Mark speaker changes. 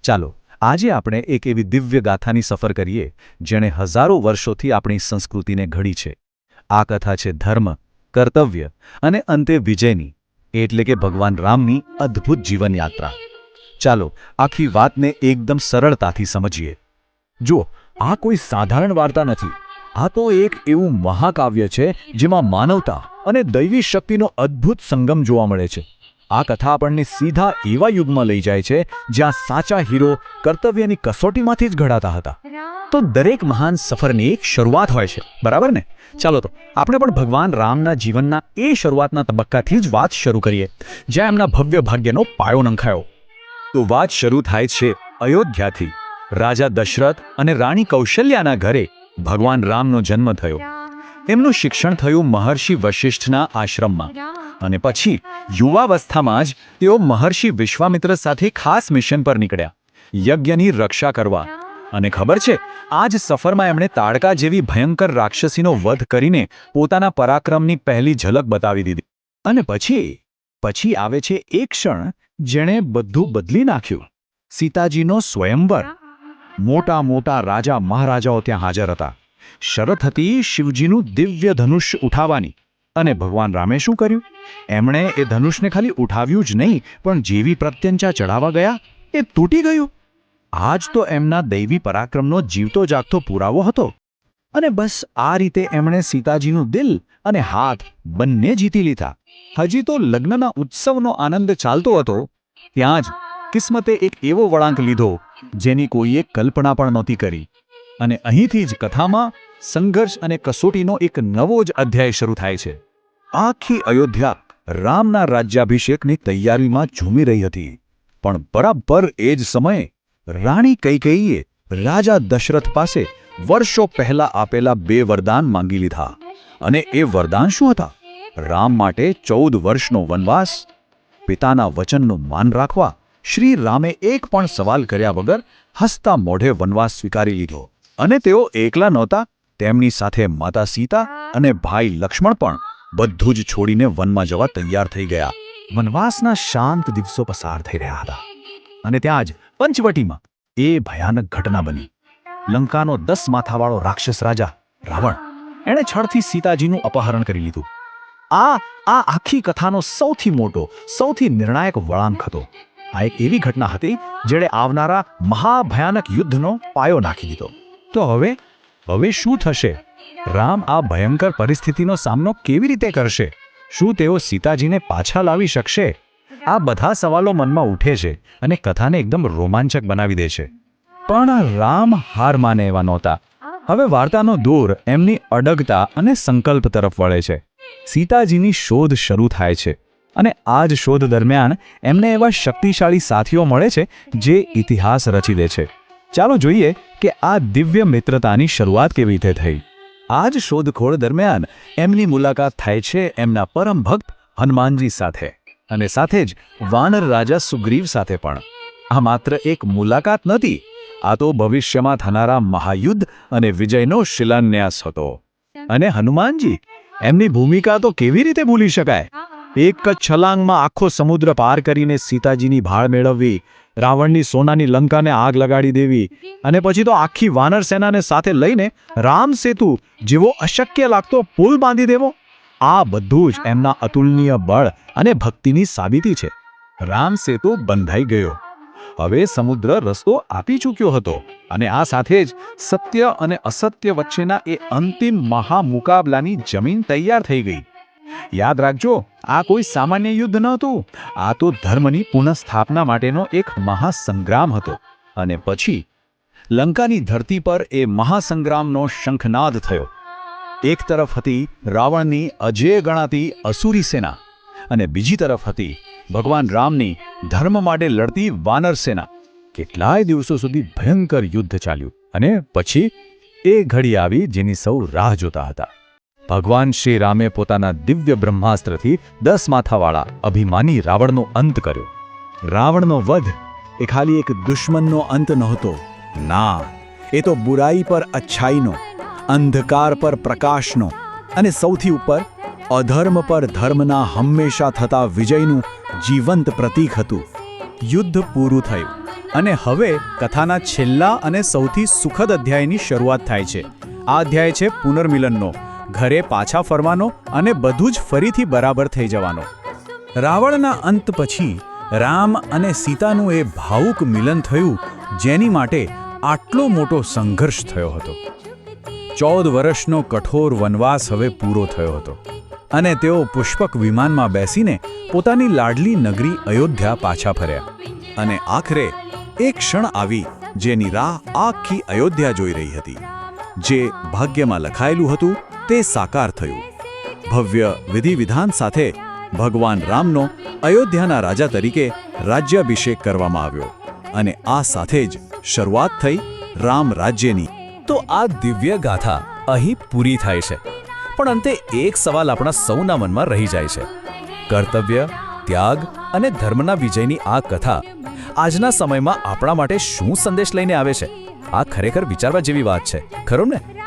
Speaker 1: ચાલો આજે આપણે એક એવી દિવ્ય ગાથાની સફર કરીએ જેણે હજારો વર્ષોથી આપણી સંસ્કૃતિને ઘડી છે. આ કથા છે ધર્મ, કર્તવ્ય અને અંતે વિજયની, એટલે કે ભગવાન રામની અદ્ભુત જીવનયાત્રા. ચાલો આખી વાતને એકદમ સરળતાથી સમજીએ. જુઓ, આ કોઈ સાધારણ વાર્તા નથી. આ તો એક એવું મહાકાવ્ય છે જેમાં માનવતા અને દૈવી શક્તિનો અદ્ભુત સંગમ જોવા મળે છે. આ કથા આપણને સીધા એવા યુગમાં લઈ જાય છે જ્યાં સાચા હીરો કર્તવ્યની કસોટીમાંથી જ ઘડાતા હતા. તો દરેક મહાન સફરની એક શરૂઆત હોય છે, બરાબર ને? ચાલો તો આપણે પણ ભગવાન રામના જીવનના એ શરૂઆતના તબક્કાથી જ વાત શરૂ કરીએ, જ્યાં એમના ભવ્ય ભાગ્યનો પાયો નંખાયો. તો વાત શરૂ થાય છે અયોધ્યાથી. રાજા દશરથ અને રાણી કૌશલ્યાના ઘરે ભગવાન રામનો જન્મ થયો. એમનું શિક્ષણ થયું મહર્ષિ વશિષ્ઠના આશ્રમમાં, અને પછી યુવાવસ્થામાં જ તેઓ મહર્ષિ વિશ્વામિત્ર સાથે ખાસ મિશન પર નીકળ્યા, યજ્ઞની રક્ષા કરવા. અને ખબર છે, આ જ સફરમાં એમણે તાડકા જેવી ભયંકર રાક્ષસીનો વધ કરીને પોતાના પરાક્રમની પહેલી ઝલક બતાવી દીધી. અને પછી આવે છે એક ક્ષણ જેણે બધું બદલી નાખ્યું. સીતાજીનો સ્વયંવર. મોટા મોટા રાજા મહારાજાઓ ત્યાં હાજર હતા. શરત હતી શિવજીનું દિવ્ય ધનુષ્ય ઉઠાવવાની. અને ભગવાન રામે શું કર્યું? એમણે એ ધનુષને ખાલી ઉઠાવ્યું જ નહીં, પણ જેવી પ્રત્યંચા ચડાવવા ગયા એ તૂટી ગયું. આ જ તો એમના દૈવી પરાક્રમનો જીવતો જાગતો પુરાવો હતો. અને બસ આ રીતે એમણે સીતાજીનું દિલ અને હાથ બંને જીતી લીધા. હજી તો લગ્નના ઉત્સવનો આનંદ ચાલતો હતો, ત્યાં જ કિસ્મતે એક એવો વળાંક લીધો જેની કોઈએ કલ્પના પણ નહોતી કરી. અને અહીંથી જ કથામાં સંઘર્ષ અને કસોટીનો એક નવો જ અધ્યાય શરૂ થાય છે. આખી અયોધ્યા રામના રાજ્યાભિષેકની તૈયારીમાં ઝૂમી રહી હતી. પણ બરાબર એ જ સમયે રાણી કૈકેયીએ રાજા દશરથ પાસે વર્ષો પહેલા આપેલા 2 વરદાન માંગી લીધા. અને એ વરદાન શું હતા? રામ માટે 14 વર્ષનો વનવાસ, પિતાના વચનનું માન રાખવા. શ્રી રામે એક પણ સવાલ કર્યા વગર હસતા મોઢે વનવાસ સ્વીકારી લીધો. અને તેઓ એકલા નહોતા, તેમની સાથે માતા સીતા અને ભાઈ લક્ષ્મણ પણ બધું જ છોડીને વનમાં જવા તૈયાર થઈ ગયા. વનવાસના શાંત દિવસો પસાર થઈ રહ્યા હતા. અને ત્યાં જ પંચવટીમાં એ ભયાનક ઘટના બની. લંકાનો 10 માથાવાળો રાક્ષસ રાજા રાવણ, એણે છળથી સીતાજીનું અપહરણ કરી લીધું. આ આખી કથાનો સૌથી મોટો, સૌથી નિર્ણાયક વળાંક હતો. આ એક એવી ઘટના હતી જેણે આવનારા મહાભયાનક યુદ્ધનો પાયો નાખી દીધો. તો હવે શું થશે? રામ આ ભયંકર પરિસ્થિતિનો સામનો કેવી રીતે કરશે? શું તેઓ સીતાજીને પાછા લાવી શકશે? આ બધા સવાલો મનમાં ઉઠે છે અને કથાને એકદમ રોમાંચક બનાવી દે છે. પણ રામ હાર માને એવા નહોતા. હવે વાર્તાનો દોર એમની અડગતા અને સંકલ્પ તરફ વળે છે. સીતાજીની શોધ શરૂ થાય છે. અને આ જ શોધ દરમિયાન એમને એવા શક્તિશાળી સાથીઓ મળે છે જે ઇતિહાસ રચી દે છે. ચાલો જોઈએ કે આ દિવ્ય મિત્રતાની શરૂઆત કેવી રીતે થઈ. આ જ શોધખોળ દરમિયાન એમની મુલાકાત થાય છે એમના પરમ ભક્ત હનુમાનજી સાથે, અને સાથે જ વાનર રાજા સુગ્રીવ સાથે પણ. આ માત્ર એક મુલાકાત નથી, આ તો ભવિષ્યમાં થનારા મહાયુદ્ધ અને વિજયનો શિલાન્યાસ હતો. અને હનુમાનજી, એમની ભૂમિકા તો કેવી રીતે ભૂલી શકાય? એક જ છલાંગમાં આખો સમુદ્ર પાર કરીને સીતાજીની ભાળ મેળવવી, રાવણની સોનાની લંકાને આગ લગાડી દેવી, અને પછી તો આખી વાનર સેનાને સાથે લઈને રામ સેતુ જેવો અશક્ય લાગતો પુલ બાંધી દેવો. આ બધું જ એમના અતુલનીય બળ અને ભક્તિની સાબિતી છે. રામ સેતુ બંધાઈ ગયો. હવે સમુદ્ર રસ્તો આપી ચૂક્યો હતો, અને આ સાથે જ સત્ય અને અસત્ય વચ્ચેના એ અંતિમ મહામુકાબલાની જમીન તૈયાર થઈ ગઈ. યાદ રાખજો, આ કોઈ સામાન્ય યુદ્ધ નહોતું. આ તો ધર્મની પુનઃસ્થાપના માટેનો એક મહાસંગ્રામ હતો. અને પછી લંકાની ધરતી પર એ મહાસંગ્રામનો શંખનાદ થયો. એક તરફ હતી રાવણની અજેય ગણાતી અસુરી સેના, અને બીજી તરફ હતી ભગવાન રામની ધર્મ માટે લડતી વાનર સેના. કેટલાય દિવસો સુધી ભયંકર યુદ્ધ ચાલ્યું, અને પછી એ ઘડી આવી જેની સૌ રાહ જોતા હતા. ભગવાન શ્રી રામે પોતાના દિવ્ય બ્રહ્માસ્ત્રથી 10 માથાવાળા અભિમાની રાવણનો અંત કર્યો. રાવણનો વધ એ ખાલી એક દુશ્મનનો અંત નહોતો. ના, એ તો બુરાઈ પર અચ્છાઈનો, અંધકાર પર પ્રકાશનો, અને સૌથી ઉપર અધર્મ પર ધર્મના હંમેશા થતા વિજયનું જીવંત પ્રતીક હતું. યુદ્ધ પૂરું થયું
Speaker 2: અને હવે કથાના છેલ્લા અને સૌથી સુખદ અધ્યાયની શરૂઆત થાય છે. આ અધ્યાય છે પુનર્મિલનનો, ઘરે પાછા ફરવાનો અને બધું જ ફરીથી બરાબર થઈ જવાનો. રાવણના અંત પછી રામ અને સીતાનું એ ભાવુક મિલન થયું, જેની માટે આટલો મોટો સંઘર્ષ થયો હતો. 14 વર્ષનો કઠોર વનવાસ હવે પૂરો થયો હતો અને તેઓ પુષ્પક વિમાનમાં બેસીને પોતાની લાડલી નગરી અયોધ્યા પાછા ફર્યા. અને આખરે એક ક્ષણ આવી જેની રાહ આખી અયોધ્યા જોઈ રહી હતી. જે ભાગ્યમાં લખાયેલું હતું તે સાકાર થયું. ભવ્ય વિધિ-વિધાન સાથે ભગવાન રામનો અયોધ્યાના રાજા તરીકે રાજ્યાભિષેક કરવામાં આવ્યો અને આ સાથે જ શરૂઆત થઈ રામ રાજ્યની.
Speaker 3: તો આ દિવ્ય ગાથા અહીં પૂરી થાય છે, પણ અંતે એક સવાલ આપણા સૌના મનમાં રહી જાય છે. કર્તવ્ય, ત્યાગ અને ધર્મના વિજયની આ કથા આજના સમયમાં આપણા માટે શું સંદેશ લઈને આવે છે? આ ખરેખર વિચારવા જેવી વાત છે, ખરું ને?